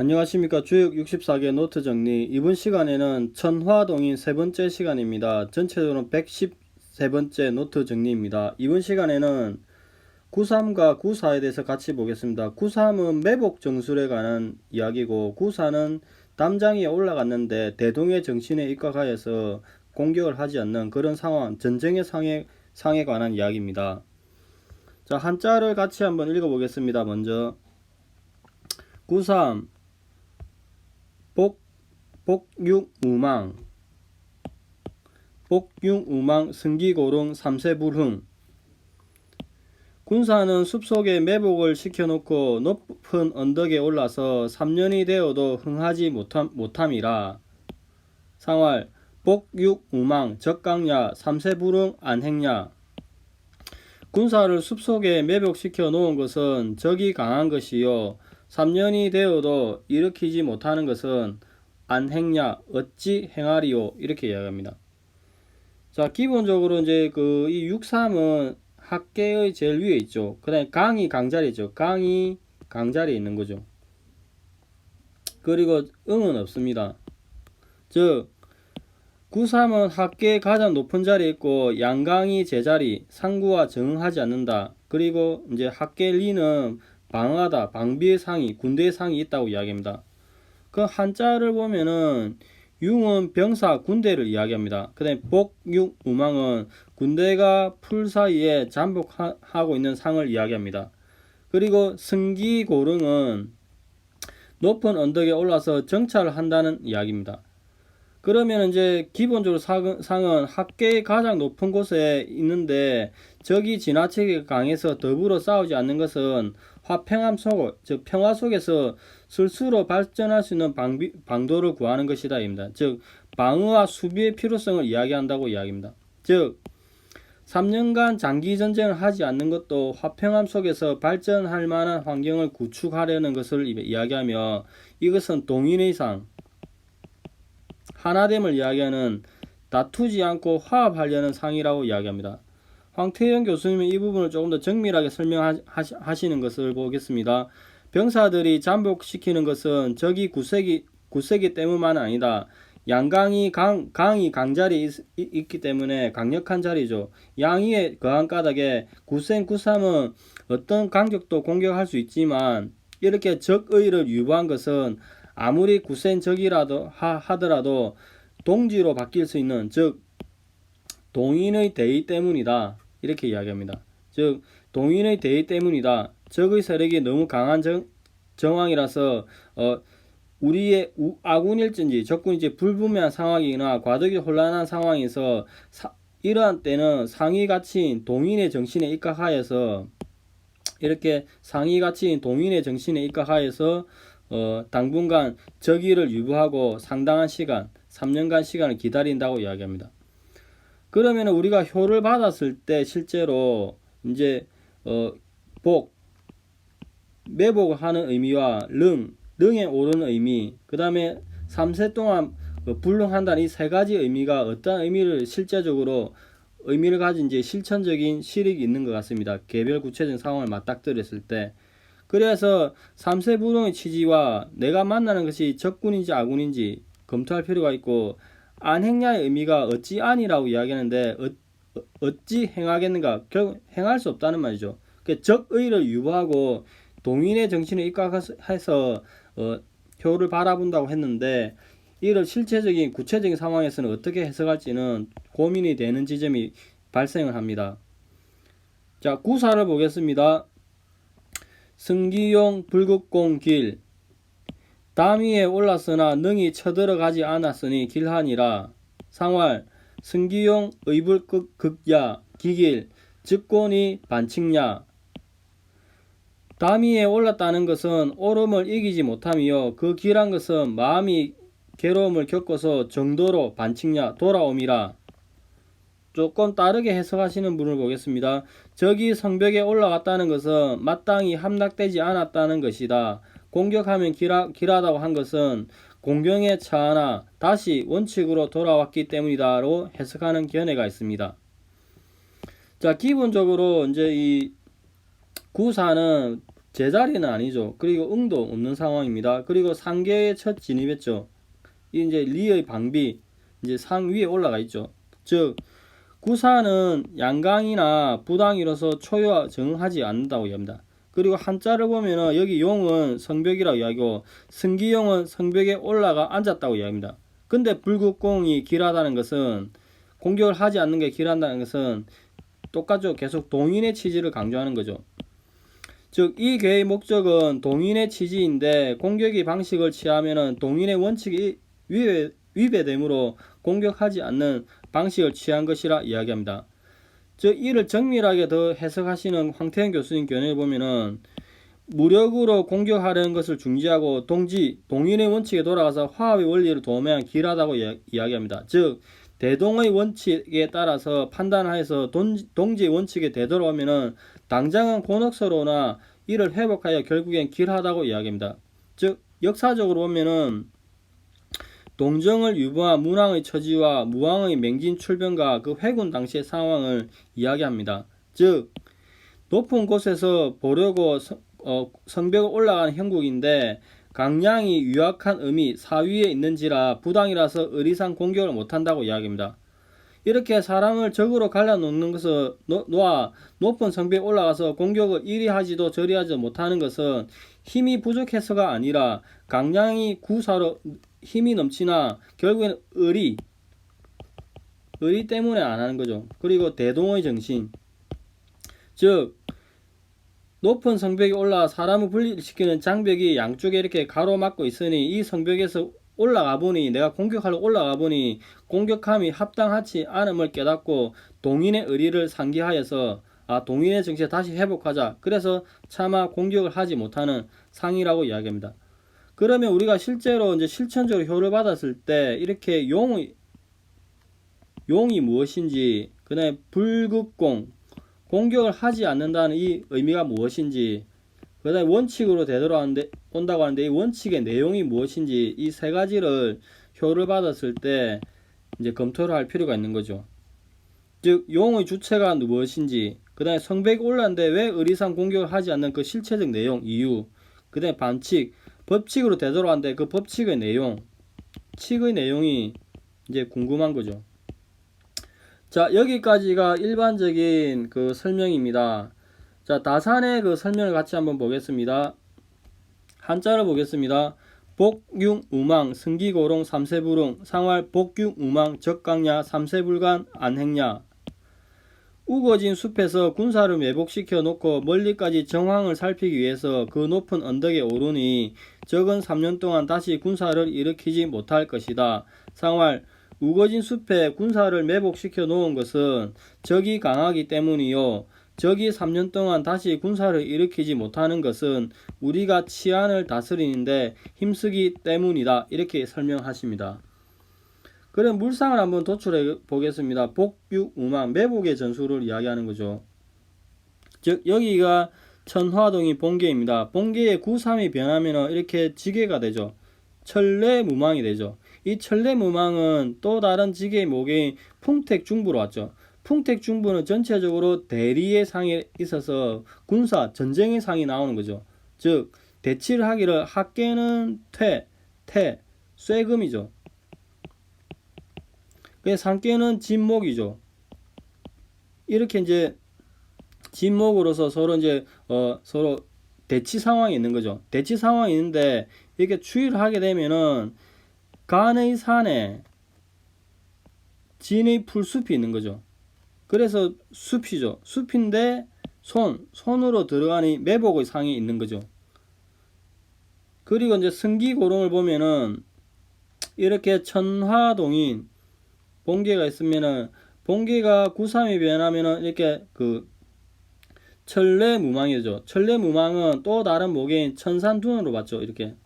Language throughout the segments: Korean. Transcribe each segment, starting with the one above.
안녕하십니까. 주역 64개 노트 정리. 이번 시간에는 천화동인 세 번째 시간입니다. 전체적으로 113번째 노트 정리입니다. 이번 시간에는 93과 94에 대해서 같이 보겠습니다. 93은 매복 정술에 관한 이야기고, 94는 담장에 올라갔는데 대동의 정신에 입각하여서 공격을 하지 않는 그런 상황, 전쟁의 상에 관한 이야기입니다. 자, 한자를 같이 한번 읽어보겠습니다. 먼저 93 복육우망 복육우망 승기고릉 삼세불흥. 군사는 숲속에 매복을 시켜놓고 높은 언덕에 올라서 3년이 되어도 흥하지 못함이라. 상활 복육우망 적강야 삼세불흥 안행야. 군사를 숲속에 매복시켜 놓은 것은 적이 강한 것이요 3년이 되어도 일으키지 못하는 것은 안행냐 어찌 행하리요, 이렇게 이야기합니다. 자, 기본적으로 이제 이 63은 학계의 제일 위에 있죠. 그 다음에 강이 강자리죠. 강이 강자리에 있는 거죠. 그리고 응은 없습니다. 즉 93은 학계의 가장 높은 자리에 있고 양강이 제자리 상구와 정응하지 않는다. 그리고 이제 학계 리는 방어하다, 방비의 상이, 군대의 상이 있다고 이야기합니다. 그 한자를 보면은 융은 병사, 군대를 이야기합니다. 그 다음에 복육, 우망은 군대가 풀 사이에 잠복하고 있는 상을 이야기합니다. 그리고 승기고릉은 높은 언덕에 올라서 정찰을 한다는 이야기입니다. 그러면 이제 기본적으로 상은 학계의 가장 높은 곳에 있는데 적이 지나치게 강해서 더불어 싸우지 않는 것은 화평함 속, 즉 평화 속에서 스스로 발전할 수 있는 방도를 구하는 것이다 입니다. 즉 방어와 수비의 필요성을 이야기한다고 이야기합니다. 즉 3년간 장기 전쟁을 하지 않는 것도 화평함 속에서 발전할 만한 환경을 구축하려는 것을 이야기하며, 이것은 동인의 상, 하나됨을 이야기하는 다투지 않고 화합하려는 상이라고 이야기합니다. 황태영 교수님은 이 부분을 조금 더 정밀하게 설명하시는 것을 보겠습니다. 병사들이 잠복시키는 것은 적이 굳세기 때문만 아니다. 양강이 강이 강자리에 있기 때문에 강력한 자리죠. 양위의 거한 까닭에 굳센 93은 어떤 강적도 공격할 수 있지만 이렇게 적의를 유보한 것은 아무리 굳센 적이라도 하더라도 동지로 바뀔 수 있는, 즉 동인의 대의 때문이다, 이렇게 이야기합니다. 즉 동인의 대의 때문이다. 적의 세력이 너무 강한 정황이라서 우리의 아군일진지 적군이 이제 불분명한 상황이나 과도기 혼란한 상황에서 이러한 때는 상위 가치인 동인의 정신에 입각하여서, 이렇게 상위 가치인 동인의 정신에 입각하여서 당분간 적의를 유보하고 상당한 시간, 3년간 시간을 기다린다고 이야기합니다. 그러면 우리가 효를 받았을 때 실제로 이제 매복을 하는 의미와 능에 오르는 의미, 그 다음에 3세 동안 불능한다는 이 세 가지 의미가 어떤 의미를 실제적으로 의미를 가진 이제 실천적인 실익이 있는 것 같습니다. 개별 구체적인 상황을 맞닥뜨렸을 때. 그래서 3세 부동의 취지와 내가 만나는 것이 적군인지 아군인지 검토할 필요가 있고, 안행냐의 의미가 어찌 아니라고 이야기하는데 어찌 행하겠는가, 결국 행할 수 없다는 말이죠. 적의를 유보하고 동인의 정신에 입각해서 효를 바라본다고 했는데, 이를 실체적인 구체적인 상황에서는 어떻게 해석할지는 고민이 되는 지점이 발생을 합니다. 자, 구사를 보겠습니다. 승기용 불극공 길. 담 위에 올랐으나 능이 쳐들어가지 않았으니 길하니라. 상활 승기용 의불극야 기길 즉곤이 반칙냐. 담 위에 올랐다는 것은 오름을 이기지 못함이요 그 길한 것은 마음이 괴로움을 겪어서 정도로 반칙냐 돌아옴이라. 조금 다르게 해석하시는 분을 보겠습니다. 적이 성벽에 올라갔다는 것은 마땅히 함락되지 않았다는 것이다. 공격하면 길하다고 한 것은 공경에 처하나 다시 원칙으로 돌아왔기 때문이다로 해석하는 견해가 있습니다. 자, 기본적으로 이제 이 구사는 제자리는 아니죠. 그리고 응도 없는 상황입니다. 그리고 상계에 첫 진입했죠. 이제 리의 방비, 이제 상 위에 올라가 있죠. 즉 구사는 양강이나 부당이로서 초유와 정하지 않는다고 이야기합니다. 그리고 한자를 보면은 여기 용은 성벽이라고 이야기하고 승기용은 성벽에 올라가 앉았다고 이야기합니다. 근데 불국공이 길하다는 것은 공격을 하지 않는 게 길한다는 것은 똑같죠. 계속 동인의 취지를 강조하는 거죠. 즉 이 계의 목적은 동인의 취지인데 공격의 방식을 취하면은 동인의 원칙이 위배되므로 공격하지 않는 방식을 취한 것이라 이야기합니다. 즉 이를 정밀하게 더 해석하시는 황태현 교수님 견해를 보면은 무력으로 공격하려는 것을 중지하고 동인의 원칙에 돌아가서 화합의 원리를 도모하면 길하다고 이야기합니다. 즉 대동의 원칙에 따라서 판단하여서 동지의 원칙에 되돌아오면은 당장은 곤혹스러우나 이를 회복하여 결국엔 길하다고 이야기합니다. 즉 역사적으로 보면은 동정을 유보한 문왕의 처지와 무왕의 맹진 출병과 그 회군 당시의 상황을 이야기합니다. 즉 높은 곳에서 보려고 성벽을 올라가는 형국인데 강량이 유약한 음이 사위에 있는지라 부당이라서 의리상 공격을 못한다고 이야기합니다. 이렇게 사람을 적으로 갈라놓는 것을 놓아 높은 성벽에 올라가서 공격을 이리 하지도 저리 하지도 못하는 것은 힘이 부족해서가 아니라 강량이 구사로 힘이 넘치나 결국에는 의리 때문에 안 하는 거죠. 그리고 대동의 정신, 즉 높은 성벽에 올라 사람을 분리시키는 장벽이 양쪽에 이렇게 가로막고 있으니 이 성벽에서 올라가 보니 내가 공격하려고 올라가 보니 공격함이 합당하지 않음을 깨닫고 동인의 의리를 상기하여서 동인의 정신을 다시 회복하자. 그래서 차마 공격을 하지 못하는 상이라고 이야기합니다. 그러면 우리가 실제로 이제 실천적으로 효를 받았을 때 이렇게 용이 무엇인지, 그 다음에 불극공, 공격을 하지 않는다는 이 의미가 무엇인지, 그 다음에 원칙으로 되돌아온다고 하는데 이 원칙의 내용이 무엇인지, 이 세 가지를 효를 받았을 때 이제 검토를 할 필요가 있는 거죠. 즉 용의 주체가 무엇인지, 그 다음에 성벽에 올랐는데 왜 의리상 공격을 하지 않는 그 실체적 내용, 이유, 그 다음에 반칙, 법칙으로 되돌아왔는데 그 법칙의 내용, 칙의 내용이 이제 궁금한 거죠. 자, 여기까지가 일반적인 그 설명입니다. 자, 다산의 그 설명을 같이 한번 보겠습니다. 한자를 보겠습니다. 복융우망 승기고롱 삼세불웅 상활 복융우망 적강야 삼세불간 안행야. 우거진 숲에서 군사를 매복시켜 놓고 멀리까지 정황을 살피기 위해서 그 높은 언덕에 오르니 적은 3년 동안 다시 군사를 일으키지 못할 것이다. 상활 우거진 숲에 군사를 매복시켜 놓은 것은 적이 강하기 때문이요. 적이 3년 동안 다시 군사를 일으키지 못하는 것은 우리가 치안을 다스리는데 힘쓰기 때문이다. 이렇게 설명하십니다. 그럼 물상을 한번 도출해 보겠습니다. 복육우망, 매복의 전술을 이야기하는 거죠. 즉 여기가 천화동이 본계입니다. 본계의 구삼이 변하면 이렇게 지계가 되죠. 천례무망이 되죠. 이 천례무망은 또 다른 지계의 모계인 풍택중부로 왔죠. 풍택중부는 전체적으로 대리의 상에 있어서 군사, 전쟁의 상이 나오는 거죠. 즉 대치를 하기를 학계는 쇠금이죠. 상계는 진목이죠. 이렇게 이제 진목으로서 서로 이제 서로 대치 상황이 있는 거죠. 대치 상황이 있는데 이렇게 추이를 하게 되면은 간의 산에 진의 풀숲이 있는 거죠. 그래서 숲이죠. 숲인데 손으로 들어가니 매복의 상이 있는 거죠. 그리고 이제 승기고롱을 보면은 이렇게 천화동인 본계가 있으면은 본계가 구삼이 변하면은 이렇게 그 천례무망이죠. 천례무망은 또 다른 모계인 천산둔으로 봤죠. 이렇게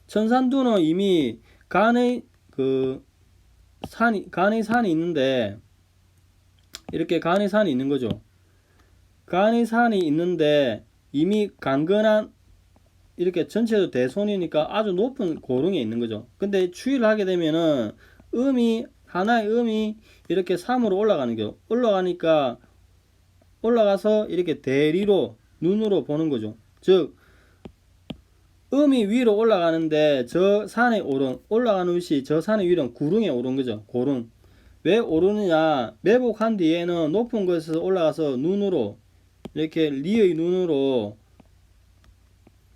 천산둔은 이미 간의 산이 있는데 이렇게 간의 산이 있는 거죠. 간의 산이 있는데 이미 강건한 이렇게 전체도 대손이니까 아주 높은 고릉에 있는 거죠. 근데 추이를 하게 되면은 하나의 음이 이렇게 3으로 올라가는 거죠. 올라가서 이렇게 대리로 눈으로 보는 거죠. 즉 음이 위로 올라가는데 저 산에 올라가는 것이 저 산의 위로 구릉에 오른 거죠. 고릉. 왜 오르느냐? 매복한 뒤에는 높은 곳에서 올라가서 눈으로 이렇게 리의 눈으로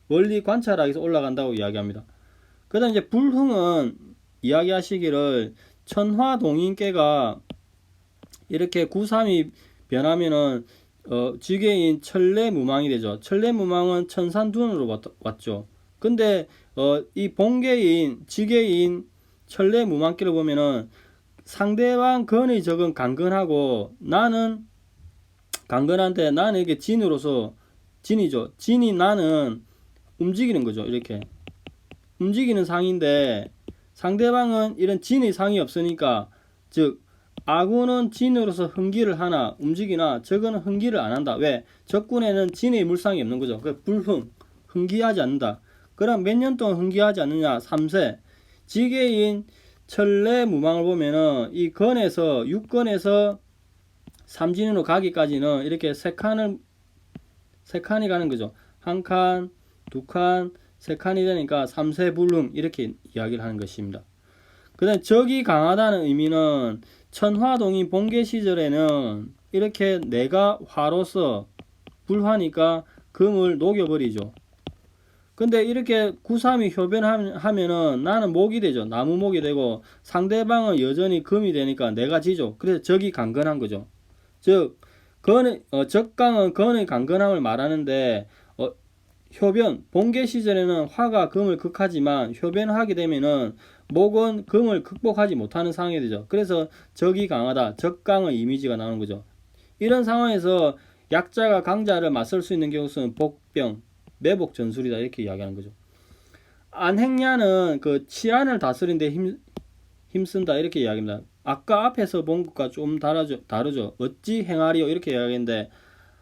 멀리 관찰하기 위해서 올라간다고 이야기합니다. 그 다음 이제 불흥은 이야기하시기를 천화동인께가 이렇게 구삼이 변하면은 지괴인 천례무망이 되죠. 천례무망은 천산둔으로 왔죠. 근데 이 본계인 지괴인 천례무망기를 보면은 상대방 건의 적은 강건하고 나는 강건한데 나는 이게 진으로서 진이죠. 진이 나는 움직이는 거죠. 이렇게 움직이는 상인데 상대방은 이런 진의 상이 없으니까 즉 아군은 진으로서 흥기를 하나 움직이나 적은 흥기를 안 한다. 왜? 적군에는 진의 물상이 없는 거죠. 그 불흥 흥기하지 않는다. 그럼 몇 년 동안 흥기하지 않느냐? 3세 지계인 천례무망을 보면은 이 건에서 6건에서 삼진으로 가기까지는 이렇게 세 칸이 가는 거죠. 한 칸, 두 칸, 세 칸이 되니까 3세 불흥 이렇게 이야기를 하는 것입니다. 그 다음 적이 강하다는 의미는 천화동인 본계 시절에는 이렇게 내가 화로서 불화니까 금을 녹여버리죠. 근데 이렇게 구삼이 효변하면은 나는 목이 되죠. 나무목이 되고 상대방은 여전히 금이 되니까 내가 지죠. 그래서 적이 강건한 거죠. 즉 적강은 건의 강건함을 말하는데 효변 본계 시절에는 화가 금을 극하지만 효변하게 되면은 목은 금을 극복하지 못하는 상황이 되죠. 그래서 적이 강하다, 적강의 이미지가 나오는 거죠. 이런 상황에서 약자가 강자를 맞설 수 있는 경우는 복병, 매복 전술이다 이렇게 이야기하는 거죠. 안행야는 그 치안을 다스리는데 힘쓴다 이렇게 이야기합니다. 아까 앞에서 본 것과 좀 다르죠. 어찌 행하리요 이렇게 이야기했는데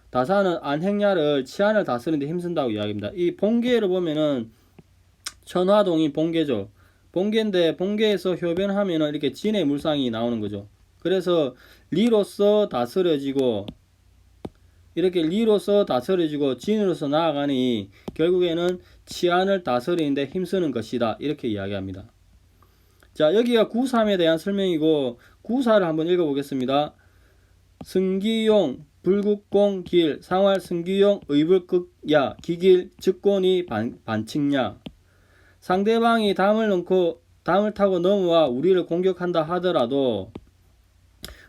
다사는 안행야를 치안을 다스리는데 힘쓴다고 이야기합니다. 이 본계를 보면은 천화동이 본계죠. 본계인데 본계에서 효변하면은 이렇게 진의 물상이 나오는 거죠. 그래서 리로서 다스려지고 이렇게 리로서 다스려지고 진으로서 나아가니 결국에는 치안을 다스리는데 힘쓰는 것이다 이렇게 이야기합니다. 자, 여기가 구삼에 대한 설명이고 구사를 한번 읽어보겠습니다. 승기용 불국공 길 상활 승기용 의불극야 기길 즉곤이 반칙냐. 상대방이 담을 타고 넘어와 우리를 공격한다 하더라도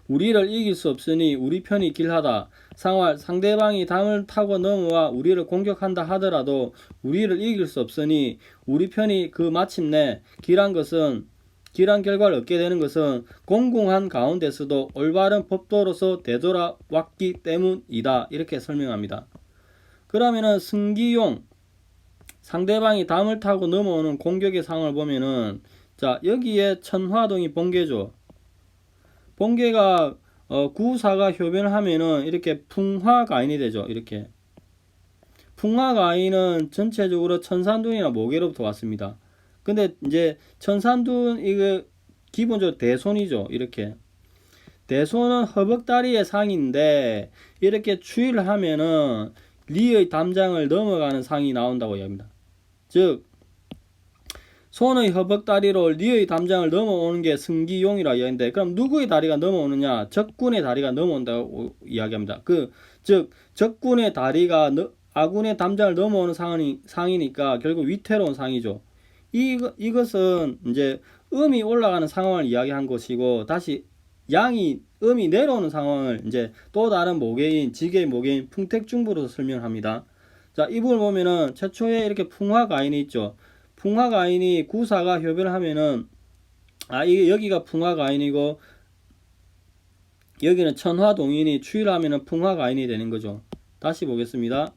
우리를 이길 수 없으니 우리 편이 길하다. 상활 상대방이 담을 타고 넘어와 우리를 공격한다 하더라도 우리를 이길 수 없으니 우리 편이 그 마침내 길한 결과를 얻게 되는 것은 공공한 가운데서도 올바른 법도로서 되돌아왔기 때문이다. 이렇게 설명합니다. 그러면은 승기용 상대방이 담을 타고 넘어오는 공격의 상황을 보면은 자 여기에 천화동이 본계죠. 본계가 구사가 효변을 하면은 이렇게 풍화가인이 되죠. 이렇게 풍화가인은 전체적으로 천산둔이나 모계로부터 왔습니다. 근데 이제 천산둔 이거 기본적으로 대손이죠. 이렇게 대손은 허벅다리의 상인데 이렇게 추위를 하면은 리의 담장을 넘어가는 상이 나온다고 이야기합니다. 즉 손의 허벅다리로 리의 담장을 넘어오는 게 승기용이라 이야기인데 그럼 누구의 다리가 넘어오느냐? 적군의 다리가 넘어온다고 이야기합니다. 즉 적군의 다리가 아군의 담장을 넘어오는 상이니까 결국 위태로운 상이죠. 이것은 이제 음이 올라가는 상황을 이야기한 것이고 다시 음이 내려오는 상황을 이제 또 다른 모계인 지계 모계인 풍택중부로 설명합니다. 자, 이 부분을 보면은 최초에 이렇게 풍화가인이 있죠. 풍화가인이 구사가 효변을 하면은 이게 여기가 풍화가인이고 여기는 천화동인이 추위를 하면은 풍화가인이 되는 거죠. 다시 보겠습니다.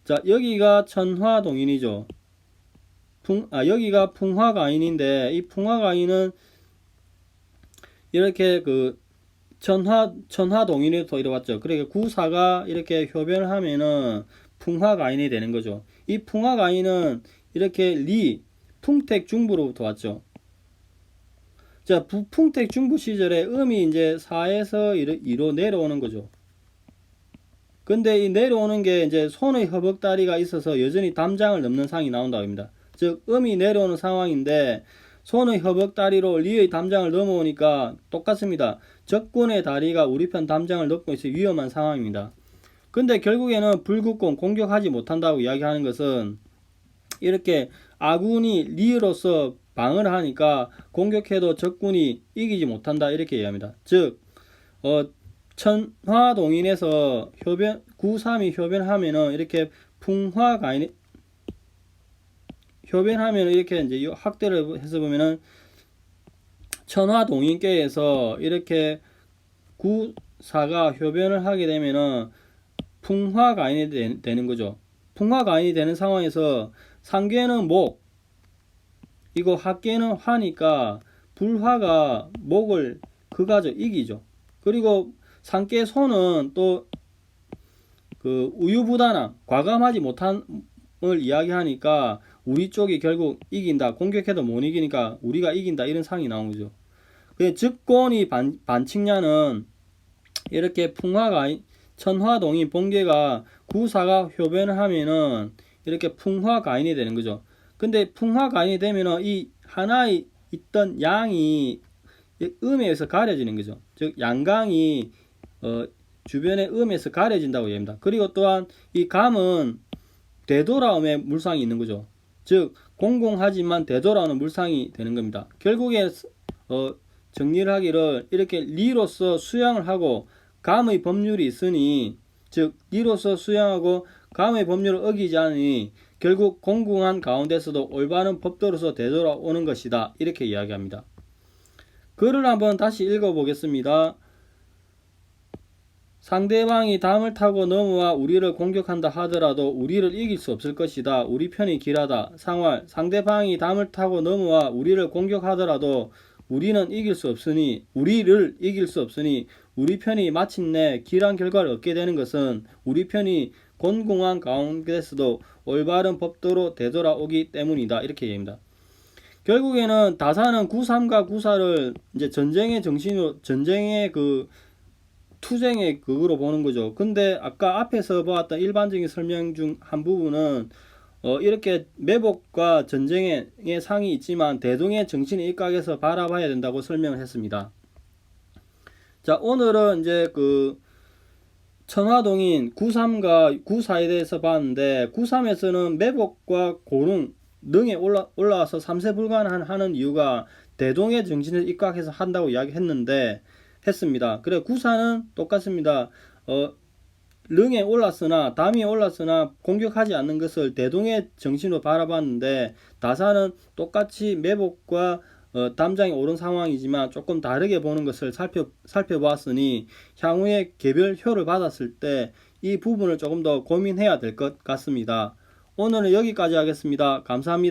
자, 여기가 천화동인이죠. 여기가 풍화가인인데 이 풍화가인은 이렇게 천화동인이 더 이뤄왔죠. 그러니까 구사가 이렇게 효변을 하면은 풍화가인이 되는 거죠. 이 풍화가인은 이렇게 풍택 중부로부터 왔죠. 자, 풍택 중부 시절에 음이 이제 4에서 2로 내려오는 거죠. 근데 이 내려오는 게 이제 손의 허벅다리가 있어서 여전히 담장을 넘는 상이 나온다고 합니다. 즉 음이 내려오는 상황인데 손의 허벅다리로 리의 담장을 넘어오니까 똑같습니다. 적군의 다리가 우리 편 담장을 넘고 있어 위험한 상황입니다. 근데 결국에는 불국공 공격하지 못한다고 이야기하는 것은 이렇게 아군이 리로서 방어를 하니까 공격해도 적군이 이기지 못한다 이렇게 이야기합니다. 즉 천화동인에서 구삼이 효변하면은 이렇게 풍화가인 효변하면 이렇게 이제 학대를 해서 보면은 천화동인계에서 이렇게 구사가 효변을 하게 되면은 풍화가인이 되는 거죠. 풍화가인이 되는 상황에서 상계는 목, 이거 학계는 화니까 불화가 목을 그가죠 이기죠. 그리고 상계 소는 또 그 우유부단함, 과감하지 못함을 이야기하니까 우리 쪽이 결국 이긴다. 공격해도 못 이기니까 우리가 이긴다. 이런 상이 나온 거죠. 즉권이 반칙냐는 이렇게 풍화가 천화동인 본계가 구사가 효변을 하면은 이렇게 풍화가인이 되는 거죠. 근데 풍화가인이 되면은 이 하나에 있던 양이 음에 의해서 가려지는 거죠. 즉 양강이 주변의 음에서 가려진다고 얘기합니다. 그리고 또한 이 감은 되돌아옴의 물상이 있는 거죠. 즉 공공하지만 되돌아오는 물상이 되는 겁니다. 결국에 정리를 하기를 이렇게 리로서 수양을 하고 감의 법률이 있으니 즉 리로서 수양하고 감의 법률을 어기지 않으니 결국 공공한 가운데서도 올바른 법도로서 되돌아오는 것이다. 이렇게 이야기합니다. 글을 한번 다시 읽어보겠습니다. 상대방이 담을 타고 넘어와 우리를 공격한다 하더라도 우리를 이길 수 없을 것이다. 우리 편이 길하다. 상활, 상대방이 담을 타고 넘어와 우리를 공격하더라도 우리를 이길 수 없으니 우리 편이 마침내 길한 결과를 얻게 되는 것은 우리 편이 곤궁한 가운데서도 올바른 법도로 되돌아오기 때문이다. 이렇게 얘기합니다. 결국에는 다사는 93과 94를 이제 전쟁의 정신으로, 전쟁의 투쟁의 극으로 보는 거죠. 근데 아까 앞에서 보았던 일반적인 설명 중 한 부분은 이렇게 매복과 전쟁의 상이 있지만 대동의 정신의 일각에서 바라봐야 된다고 설명을 했습니다. 자, 오늘은 이제 천화동인 93과 94에 대해서 봤는데 93에서는 매복과 고릉 능에 올라와서 3세 불가하는 이유가 대동의 정신을 입각해서 한다고 했습니다. 그래 94는 똑같습니다. 릉에 올랐으나 담위에 올랐으나 공격하지 않는 것을 대동의 정신으로 바라봤는데 다사는 똑같이 매복과 담장에 오른 상황이지만 조금 다르게 보는 것을 살펴보았으니 향후에 개별효를 받았을 때 이 부분을 조금 더 고민해야 될 것 같습니다. 오늘은 여기까지 하겠습니다. 감사합니다.